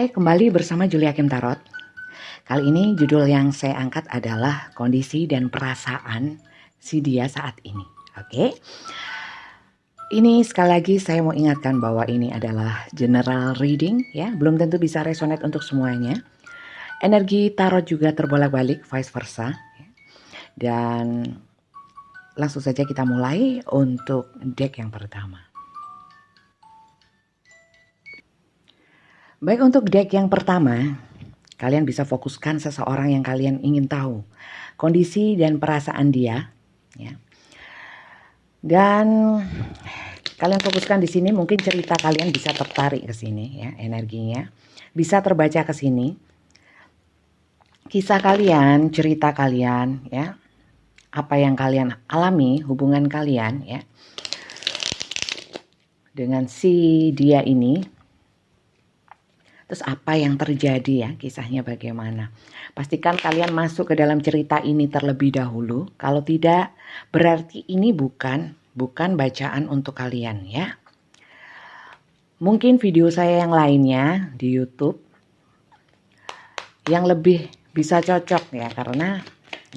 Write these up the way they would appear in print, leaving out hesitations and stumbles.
Hai, kembali bersama Julia Kim Tarot. Kali ini judul yang saya angkat adalah kondisi dan perasaan si dia saat ini. Oke. Ini sekali lagi saya mau ingatkan bahwa ini adalah general reading ya, belum tentu bisa resonate untuk semuanya. Energi tarot juga terbolak-balik, vice versa. Dan langsung saja kita mulai untuk deck yang pertama. Baik, untuk deck yang pertama, kalian bisa fokuskan seseorang yang kalian ingin tahu kondisi dan perasaan dia, ya. Dan kalian fokuskan di sini, mungkin cerita kalian bisa tertarik ke sini, ya, energinya bisa terbaca ke sini. Kisah kalian, cerita kalian, ya, apa yang kalian alami, hubungan kalian, ya, dengan si dia ini. Terus apa yang terjadi ya, kisahnya bagaimana. Pastikan kalian masuk ke dalam cerita ini terlebih dahulu. Kalau tidak, berarti ini bukan bacaan untuk kalian ya. Mungkin video saya yang lainnya di YouTube yang lebih bisa cocok ya, karena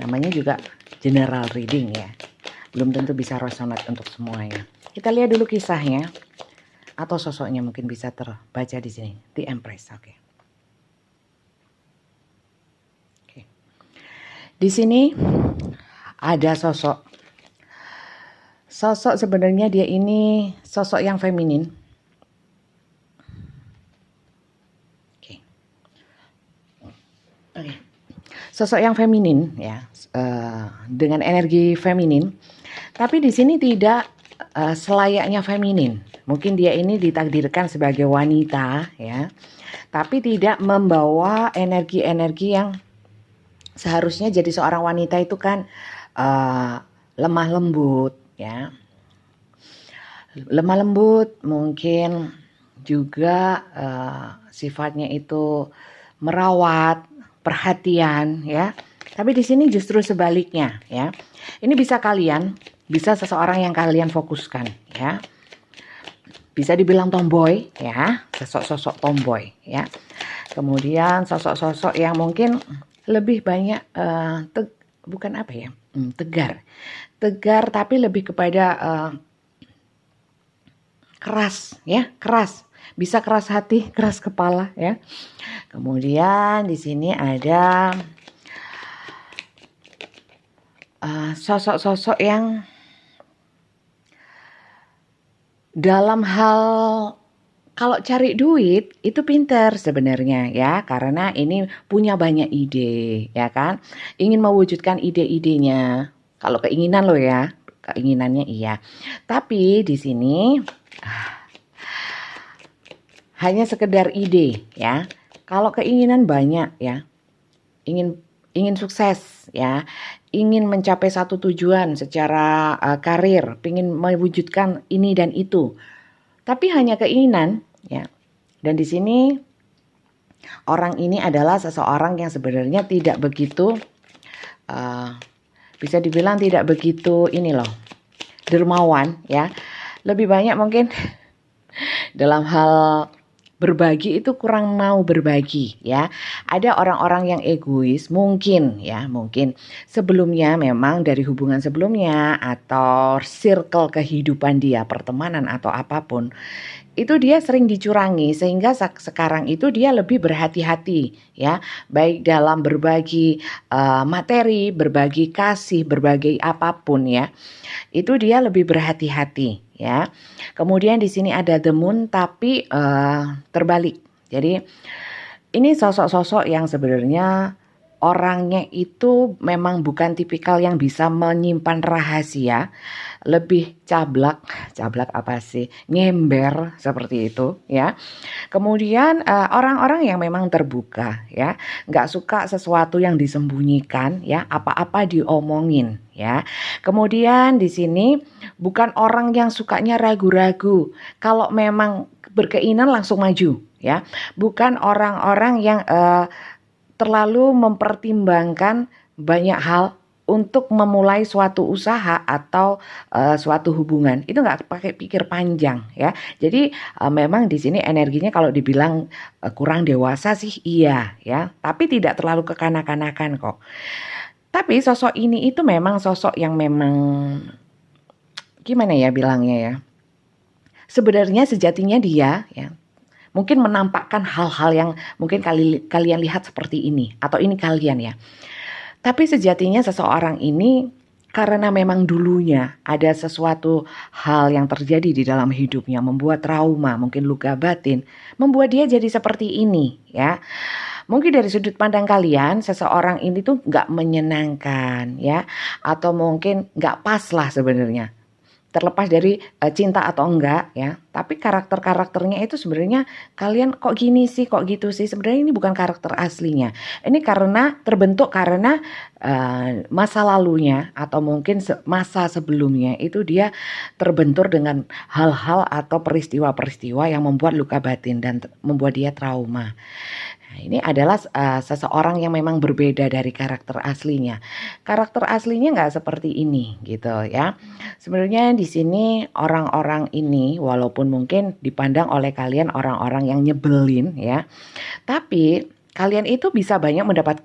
namanya juga general reading ya. Belum tentu bisa resonate untuk semuanya. Kita lihat dulu kisahnya. Atau sosoknya mungkin bisa terbaca di sini, The Empress. Oke. Di sini ada sosok sebenarnya dia ini sosok yang feminin. Oke. Sosok yang feminin ya, dengan energi feminin. Tapi di sini tidak selayaknya feminin. Mungkin dia ini ditakdirkan sebagai wanita ya, tapi tidak membawa energi-energi yang seharusnya jadi seorang wanita itu kan lemah lembut ya. Lemah lembut, mungkin juga sifatnya itu merawat, perhatian ya. Tapi di sini justru sebaliknya ya. Ini bisa seseorang yang kalian fokuskan ya. Bisa dibilang tomboy ya, sosok tomboy ya. Kemudian sosok-sosok yang mungkin lebih banyak tegar tapi lebih kepada keras ya, keras. Bisa keras hati, keras kepala ya. Kemudian di sini ada sosok-sosok yang dalam hal kalau cari duit itu pintar sebenarnya ya, karena ini punya banyak ide ya kan, ingin mewujudkan ide-idenya. Kalau keinginan loh ya, keinginannya iya. Tapi di sini hanya sekedar ide ya. Kalau keinginan banyak ya, ingin sukses ya, ingin mencapai satu tujuan secara karir, ingin mewujudkan ini dan itu. Tapi hanya keinginan ya. Dan di sini orang ini adalah seseorang yang sebenarnya tidak begitu bisa dibilang tidak begitu dermawan ya. Lebih banyak mungkin dalam hal berbagi itu kurang mau berbagi ya. Ada orang-orang yang egois mungkin sebelumnya, memang dari hubungan sebelumnya atau circle kehidupan dia, pertemanan atau apapun, itu dia sering dicurangi sehingga sekarang itu dia lebih berhati-hati ya, baik dalam berbagi materi, berbagi kasih, berbagi apapun ya. Itu dia lebih berhati-hati ya. Kemudian di sini ada the moon tapi terbalik. Jadi ini sosok-sosok yang sebenarnya orangnya itu memang bukan tipikal yang bisa menyimpan rahasia, lebih cablak apa sih? Ngember seperti itu ya. Kemudian orang-orang yang memang terbuka ya, nggak suka sesuatu yang disembunyikan ya, apa-apa diomongin ya. Kemudian di sini bukan orang yang sukanya ragu-ragu. Kalau memang berkeinginan langsung maju ya. Bukan orang-orang yang terlalu mempertimbangkan banyak hal untuk memulai suatu usaha atau suatu hubungan itu nggak pakai pikir panjang ya. Jadi memang di sini energinya kalau dibilang kurang dewasa sih iya ya, tapi tidak terlalu kekanak-kanakan kok. Tapi sosok ini itu memang sosok yang memang gimana ya bilangnya ya. Sebenarnya sejatinya dia ya mungkin menampakkan hal-hal yang mungkin kalian lihat seperti ini atau ini kalian ya. Tapi sejatinya seseorang ini karena memang dulunya ada sesuatu hal yang terjadi di dalam hidupnya membuat trauma, mungkin luka batin, membuat dia jadi seperti ini ya. Mungkin dari sudut pandang kalian seseorang ini tuh nggak menyenangkan ya, atau mungkin nggak pas lah sebenarnya. Terlepas dari cinta atau enggak ya, tapi karakter-karakternya itu sebenarnya kalian kok gini sih, kok gitu sih, sebenarnya ini bukan karakter aslinya. Ini karena terbentuk karena masa lalunya atau mungkin masa sebelumnya itu dia terbentur dengan hal-hal atau peristiwa-peristiwa yang membuat luka batin dan membuat dia trauma. Nah, ini adalah seseorang yang memang berbeda dari karakter aslinya. Karakter aslinya nggak seperti ini gitu ya. Sebenarnya di sini orang-orang ini walaupun mungkin dipandang oleh kalian orang-orang yang nyebelin ya, tapi kalian itu bisa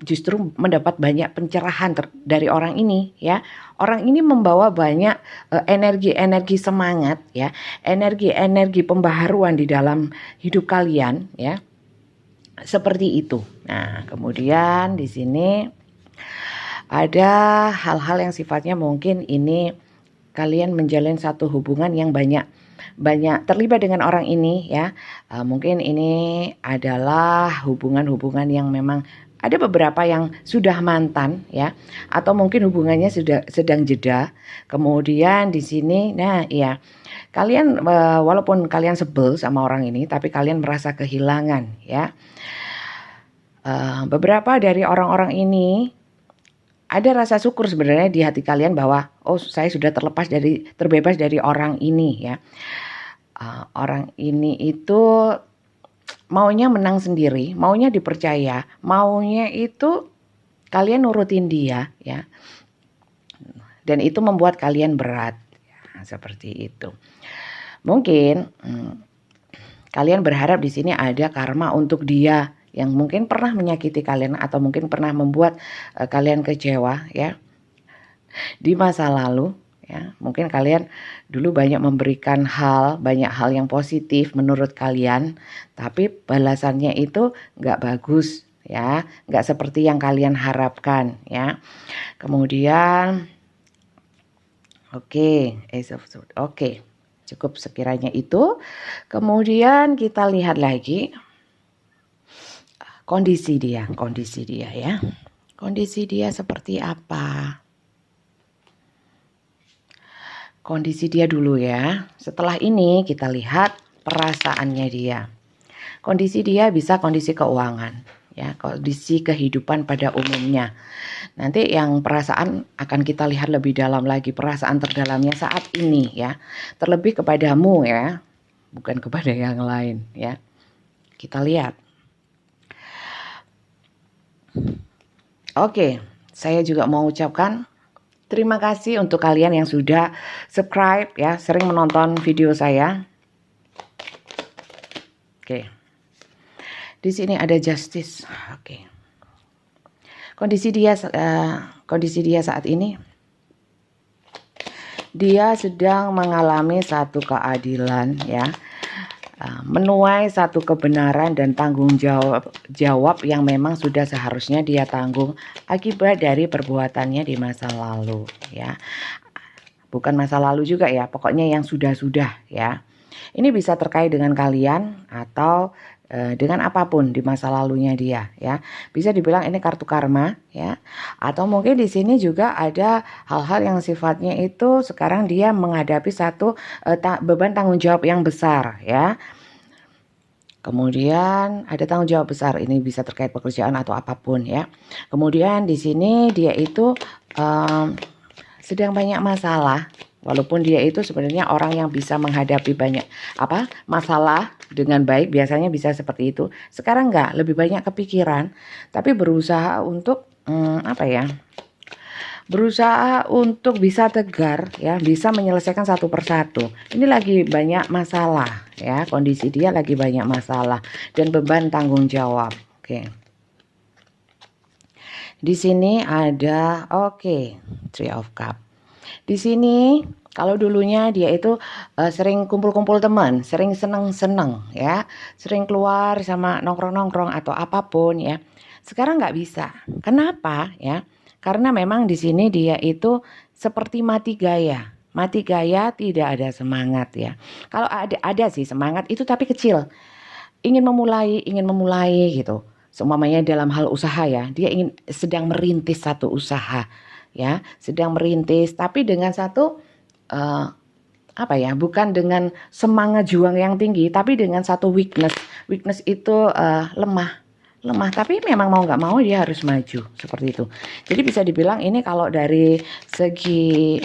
justru mendapat banyak pencerahan dari orang ini ya. Orang ini membawa banyak energi-energi semangat ya, energi-energi pembaharuan di dalam hidup kalian ya. Seperti itu. Nah, kemudian di sini ada hal-hal yang sifatnya mungkin ini kalian menjalin satu hubungan yang banyak terlibat dengan orang ini ya. Mungkin ini adalah hubungan-hubungan yang memang ada beberapa yang sudah mantan ya, atau mungkin hubungannya sudah sedang jeda. Kemudian di sini, nah ya, kalian walaupun kalian sebel sama orang ini, tapi kalian merasa kehilangan ya. Beberapa dari orang-orang ini ada rasa syukur sebenarnya di hati kalian bahwa oh saya sudah terbebas dari orang ini ya. Orang ini itu maunya menang sendiri, maunya dipercaya, maunya itu kalian nurutin dia ya. Dan itu membuat kalian berat ya, seperti itu. Mungkin kalian berharap di sini ada karma untuk dia yang mungkin pernah menyakiti kalian atau mungkin pernah membuat kalian kecewa ya di masa lalu ya. Mungkin kalian dulu banyak memberikan banyak hal yang positif menurut kalian, tapi balasannya itu nggak bagus ya, nggak seperti yang kalian harapkan ya. Kemudian oke, cukup sekiranya itu. Kemudian kita lihat lagi kondisi dia ya. Kondisi dia seperti apa? Kondisi dia dulu ya. Setelah ini kita lihat perasaannya dia. Kondisi dia bisa kondisi keuangan ya, kondisi kehidupan pada umumnya. Nanti yang perasaan akan kita lihat lebih dalam lagi, perasaan terdalamnya saat ini ya. Terlebih kepadamu ya, bukan kepada yang lain ya. Kita lihat. Oke, saya juga mau ucapkan terima kasih untuk kalian yang sudah subscribe ya, sering menonton video saya. Oke. Di sini ada justice. Oke. Kondisi dia saat ini, dia sedang mengalami satu keadilan ya. Menuai satu kebenaran dan tanggung jawab yang memang sudah seharusnya dia tanggung akibat dari perbuatannya di masa lalu ya. Bukan masa lalu juga ya, pokoknya yang sudah-sudah ya. Ini bisa terkait dengan kalian atau dengan apapun di masa lalunya dia ya. Bisa dibilang ini kartu karma ya. Atau mungkin di sini juga ada hal-hal yang sifatnya itu sekarang dia menghadapi satu beban tanggung jawab yang besar ya. Kemudian ada tanggung jawab besar, ini bisa terkait pekerjaan atau apapun ya. Kemudian di sini dia itu sedang banyak masalah. Walaupun dia itu sebenarnya orang yang bisa menghadapi banyak masalah dengan baik, biasanya bisa seperti itu. Sekarang enggak, lebih banyak kepikiran, tapi berusaha untuk berusaha untuk bisa tegar ya, bisa menyelesaikan satu persatu. Ini lagi banyak masalah ya, kondisi dia lagi banyak masalah dan beban tanggung jawab. Oke. Di sini ada Three of Cup. Di sini kalau dulunya dia itu sering kumpul-kumpul teman, sering seneng-seneng ya, sering keluar sama nongkrong-nongkrong atau apapun ya. Sekarang nggak bisa. Kenapa ya? Karena memang di sini dia itu seperti mati gaya. Mati gaya, tidak ada semangat ya. Kalau ada sih semangat itu tapi kecil. Ingin memulai gitu. Seumpamanya dalam hal usaha ya, dia sedang merintis satu usaha ya, sedang merintis tapi dengan satu bukan dengan semangat juang yang tinggi, tapi dengan satu weakness itu lemah, tapi memang mau nggak mau dia harus maju seperti itu. Jadi bisa dibilang ini kalau dari segi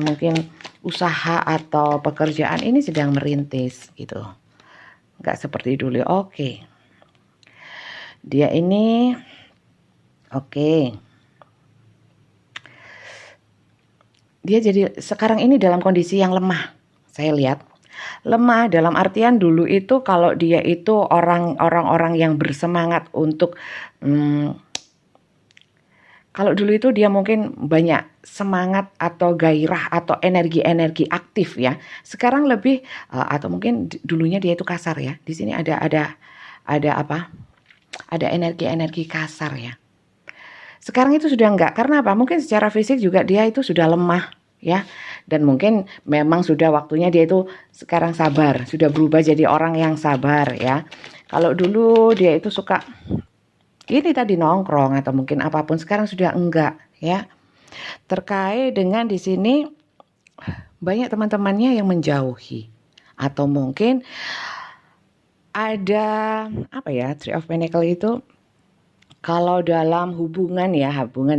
mungkin usaha atau pekerjaan ini sedang merintis gitu, nggak seperti dulu. Dia ini dia jadi sekarang ini dalam kondisi yang lemah. Saya lihat lemah dalam artian dulu itu kalau dia itu orang-orang yang bersemangat untuk kalau dulu itu dia mungkin banyak semangat atau gairah atau energi aktif ya. Sekarang lebih atau mungkin dulunya dia itu kasar ya. Di sini ada energi kasar ya. Sekarang itu sudah enggak, karena apa? Mungkin secara fisik juga dia itu sudah lemah ya. Dan mungkin memang sudah waktunya dia itu sekarang sabar, sudah berubah jadi orang yang sabar ya. Kalau dulu dia itu suka ini tadi nongkrong atau mungkin apapun, sekarang sudah enggak ya. Terkait dengan di sini banyak teman-temannya yang menjauhi atau mungkin ada Three of Pentacles itu kalau dalam hubungan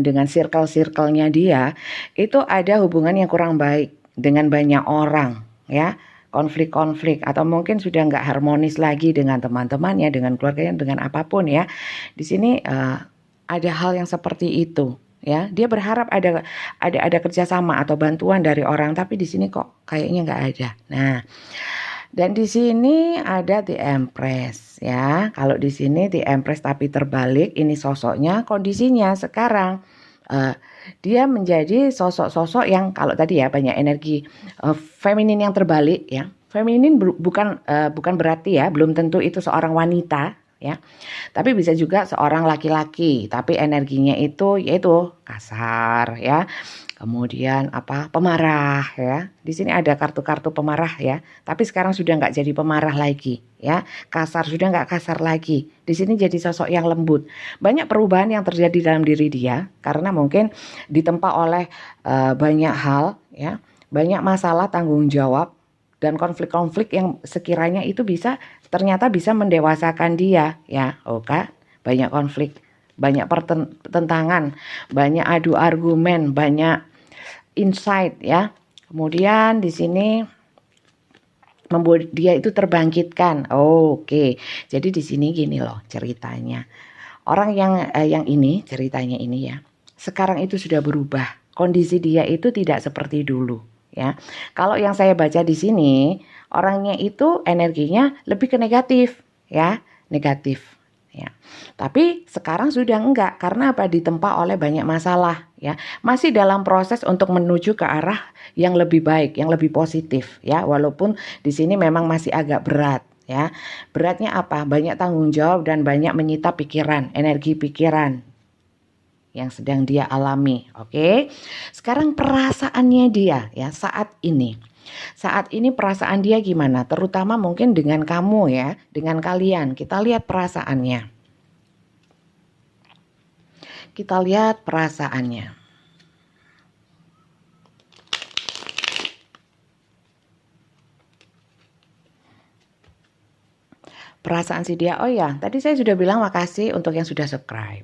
dengan circle-nya dia, itu ada hubungan yang kurang baik dengan banyak orang ya, konflik-konflik atau mungkin sudah nggak harmonis lagi dengan teman-temannya, dengan keluarganya, dengan apapun ya. Di sini ada hal yang seperti itu ya. Dia berharap ada kerjasama atau bantuan dari orang, tapi di sini kok kayaknya nggak ada. Nah, dan di sini ada The Empress ya. Kalau di sini The Empress tapi terbalik, ini sosoknya, kondisinya sekarang dia menjadi sosok-sosok yang kalau tadi ya banyak energi feminin yang terbalik ya. Feminin bukan berarti ya, belum tentu itu seorang wanita ya. Tapi bisa juga seorang laki-laki, tapi energinya itu yaitu kasar ya. Kemudian pemarah ya. Di sini ada kartu-kartu pemarah ya. Tapi sekarang sudah nggak jadi pemarah lagi ya. Kasar sudah nggak kasar lagi. Di sini jadi sosok yang lembut. Banyak perubahan yang terjadi dalam diri dia karena mungkin ditempa oleh banyak hal ya. Banyak masalah, tanggung jawab dan konflik-konflik yang sekiranya itu ternyata bisa mendewasakan dia ya. Banyak konflik, banyak pertentangan, banyak adu argumen, banyak insight ya. Kemudian di sini membuat dia itu terbangkitkan. Jadi di sini gini loh ceritanya. Orang yang ini ceritanya ini ya. Sekarang itu sudah berubah. Kondisi dia itu tidak seperti dulu ya. Kalau yang saya baca di sini, orangnya itu energinya lebih ke negatif ya, negatif. Ya. Tapi sekarang sudah enggak karena ditempa oleh banyak masalah ya. Masih dalam proses untuk menuju ke arah yang lebih baik, yang lebih positif ya. Walaupun di sini memang masih agak berat ya. Beratnya banyak tanggung jawab dan banyak menyita pikiran, energi pikiran yang sedang dia alami. Sekarang perasaannya dia ya saat ini. Saat ini perasaan dia gimana? Terutama mungkin dengan kamu ya, dengan kalian. Kita lihat perasaannya. Kita lihat perasaannya. Perasaan si dia, tadi saya sudah bilang makasih untuk yang sudah subscribe.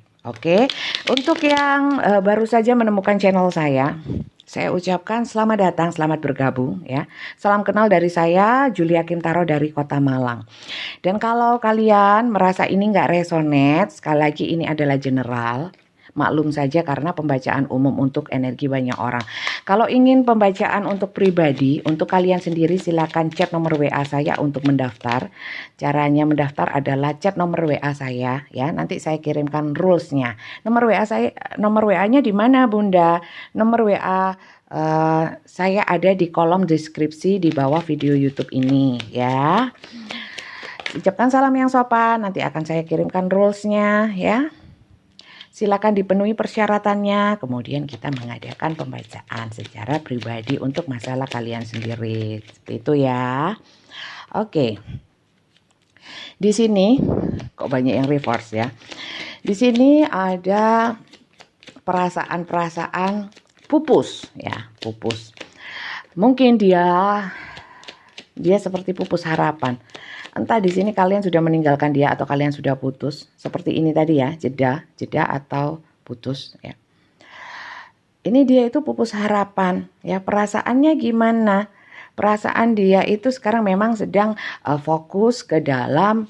Untuk yang baru saja menemukan channel saya ucapkan selamat datang, selamat bergabung ya. Salam kenal dari saya, Julia Kim Tarot dari Kota Malang. Dan kalau kalian merasa ini nggak resonate, sekali lagi ini adalah general. maklum saja karena pembacaan umum untuk energi banyak orang. Kalau ingin pembacaan untuk pribadi, untuk kalian sendiri silakan chat nomor WA saya untuk mendaftar. Caranya mendaftar adalah chat nomor WA saya ya. Nanti saya kirimkan rulesnya. Nomor WA saya, nomor WA-nya di mana Bunda? Nomor WA saya ada di kolom deskripsi di bawah video YouTube ini ya. Ucapkan salam yang sopan, nanti akan saya kirimkan rulesnya ya. Silakan dipenuhi persyaratannya, kemudian kita mengadakan pembacaan secara pribadi untuk masalah kalian sendiri. Seperti itu ya. Oke. Di sini kok banyak yang reverse ya. Di sini ada perasaan-perasaan pupus ya, pupus. Mungkin dia seperti pupus harapan. Entah di sini kalian sudah meninggalkan dia atau kalian sudah putus. Seperti ini tadi ya, jeda atau putus ya. Ini dia itu pupus harapan ya. Perasaannya gimana? Perasaan dia itu sekarang memang sedang fokus ke dalam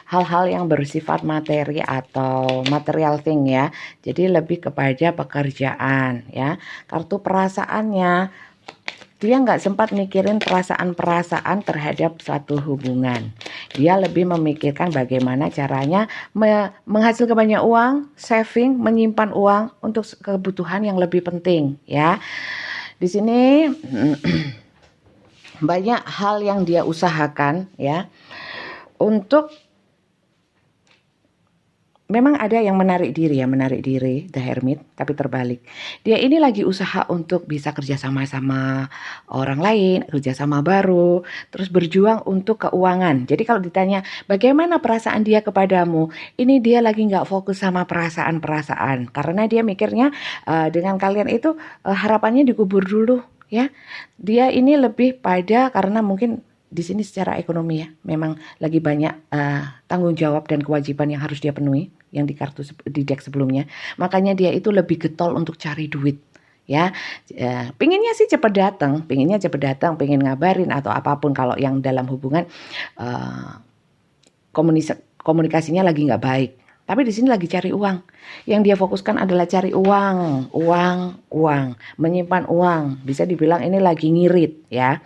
hal-hal yang bersifat materi atau material thing ya. Jadi lebih kepada pekerjaan ya. Kartu perasaannya, dia nggak sempat mikirin perasaan-perasaan terhadap suatu hubungan. Dia lebih memikirkan bagaimana caranya menghasilkan banyak uang, saving, menyimpan uang untuk kebutuhan yang lebih penting ya. Di sini banyak hal yang dia usahakan ya untuk. Memang ada yang menarik diri, The Hermit, tapi terbalik. Dia ini lagi usaha untuk bisa kerjasama sama orang lain, kerjasama baru, terus berjuang untuk keuangan. Jadi kalau ditanya bagaimana perasaan dia kepadamu, ini dia lagi nggak fokus sama perasaan-perasaan, karena dia mikirnya dengan kalian itu harapannya dikubur dulu, ya. Dia ini lebih pada karena mungkin di sini secara ekonomi ya, memang lagi banyak tanggung jawab dan kewajiban yang harus dia penuhi yang di kartu di deck sebelumnya. Makanya dia itu lebih getol untuk cari duit ya. Pinginnya sih cepat datang, pengen ngabarin atau apapun. Kalau yang dalam hubungan komunikasinya lagi nggak baik. Tapi di sini lagi cari uang. Yang dia fokuskan adalah cari uang, menyimpan uang. Bisa dibilang ini lagi ngirit ya.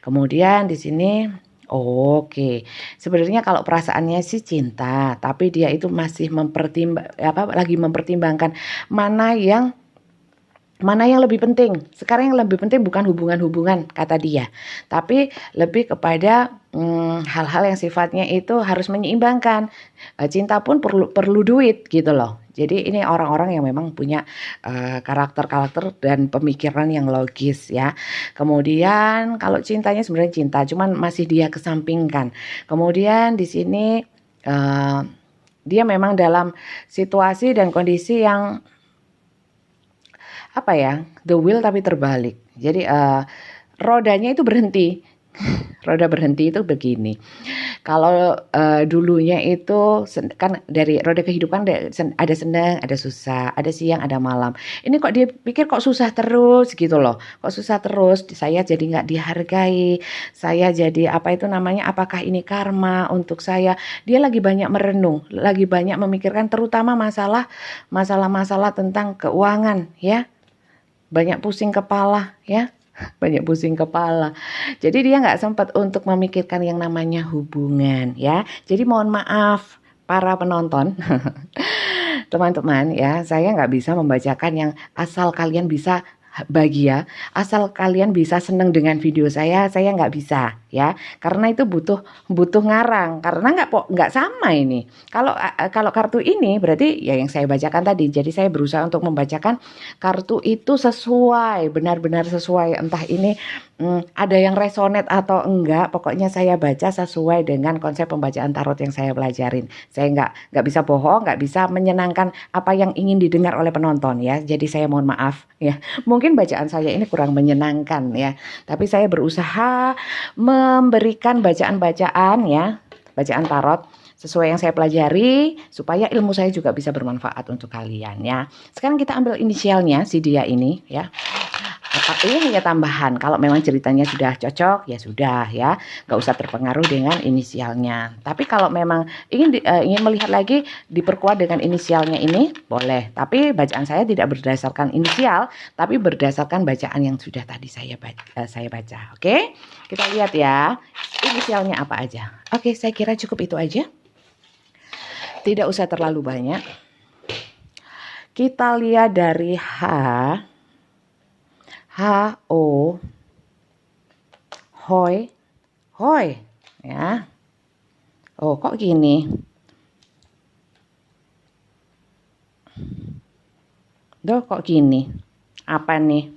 Kemudian di sini oke. Sebenarnya kalau perasaannya sih cinta, tapi dia itu masih lagi mempertimbangkan mana yang lebih penting. Sekarang yang lebih penting bukan hubungan-hubungan kata dia, tapi lebih kepada hal-hal yang sifatnya itu harus menyeimbangkan. Cinta pun perlu duit gitu loh. Jadi ini orang-orang yang memang punya karakter dan pemikiran yang logis ya. Kemudian kalau cintanya sebenarnya cinta, cuman masih dia kesampingkan. Kemudian di sini dia memang dalam situasi dan kondisi yang the wheel tapi terbalik. Jadi rodanya itu berhenti. Roda berhenti itu begini. Kalau dulunya itu kan dari roda kehidupan ada senang, ada susah, ada siang, ada malam. Ini kok dia pikir kok susah terus gitu loh. Kok susah terus, saya jadi nggak dihargai. Saya jadi apakah ini karma untuk saya? Dia lagi banyak merenung, lagi banyak memikirkan terutama masalah tentang keuangan ya. Banyak pusing kepala ya. Jadi dia nggak sempat untuk memikirkan yang namanya hubungan ya. Jadi mohon maaf para penonton, teman-teman ya, saya nggak bisa membacakan yang asal kalian bisa bahagia, asal kalian bisa seneng dengan video saya nggak bisa ya, karena itu butuh ngarang, karena nggak sama ini. Kalau kartu ini berarti ya yang saya bacakan tadi, jadi saya berusaha untuk membacakan kartu itu sesuai, benar-benar sesuai, entah ini ada yang resonate atau enggak, pokoknya saya baca sesuai dengan konsep pembacaan tarot yang saya pelajarin. Saya nggak bisa bohong, nggak bisa menyenangkan apa yang ingin didengar oleh penonton ya, jadi saya mohon maaf ya. Mungkin bacaan saya ini kurang menyenangkan ya, tapi saya berusaha memberikan bacaan-bacaan ya, bacaan tarot sesuai yang saya pelajari supaya ilmu saya juga bisa bermanfaat untuk kalian ya. Sekarang kita ambil inisialnya si dia ini ya. Ini hanya tambahan. Kalau memang ceritanya sudah cocok, ya sudah ya, nggak usah terpengaruh dengan inisialnya. Tapi kalau memang ingin melihat lagi, diperkuat dengan inisialnya ini, boleh. Tapi bacaan saya tidak berdasarkan inisial, tapi berdasarkan bacaan yang sudah tadi saya baca. Oke, kita lihat ya, inisialnya apa aja. Oke, saya kira cukup itu aja. Tidak usah terlalu banyak. Kita lihat dari H-O, hoi, ya. Oh, kok gini? Duh, kok gini? Apa nih?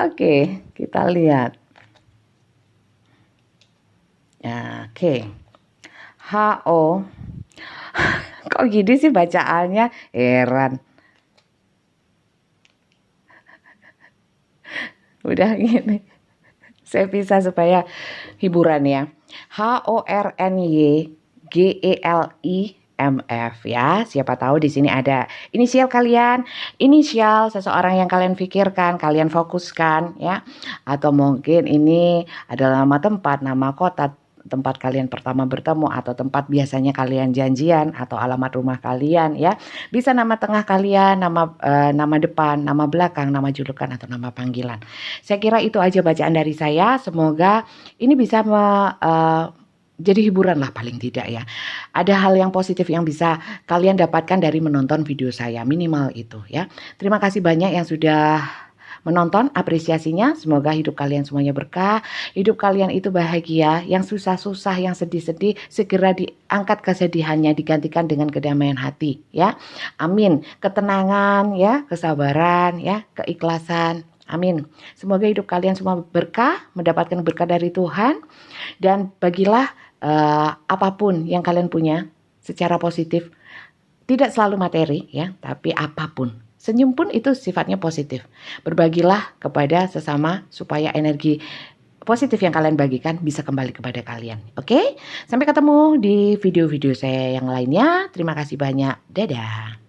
Oke, kita lihat. Ya, oke. H-O. Kok gini sih bacaannya? Heran. Udah gini. Saya pisah supaya hiburan ya. HORNYGELIMF ya. Siapa tahu di sini ada inisial kalian, inisial seseorang yang kalian pikirkan, kalian fokuskan ya. Atau mungkin ini adalah nama tempat, nama kota, tempat kalian pertama bertemu, atau tempat biasanya kalian janjian, atau alamat rumah kalian ya. Bisa nama tengah kalian, nama depan, nama belakang, nama julukan, atau nama panggilan. Saya kira itu aja bacaan dari saya. Semoga ini bisa jadi hiburan lah paling tidak ya. Ada hal yang positif yang bisa kalian dapatkan dari menonton video saya, minimal itu ya. Terima kasih banyak yang sudah menonton, apresiasinya. Semoga hidup kalian semuanya berkah, hidup kalian itu bahagia, yang susah-susah, yang sedih-sedih segera diangkat kesedihannya, digantikan dengan kedamaian hati ya. Amin. Ketenangan ya, kesabaran ya, keikhlasan. Amin. Semoga hidup kalian semua berkah, mendapatkan berkah dari Tuhan, dan bagilah apapun yang kalian punya secara positif. Tidak selalu materi ya, tapi apapun. Senyum pun itu sifatnya positif. Berbagilah kepada sesama supaya energi positif yang kalian bagikan bisa kembali kepada kalian. Oke? Sampai ketemu di video-video saya yang lainnya. Terima kasih banyak. Dadah.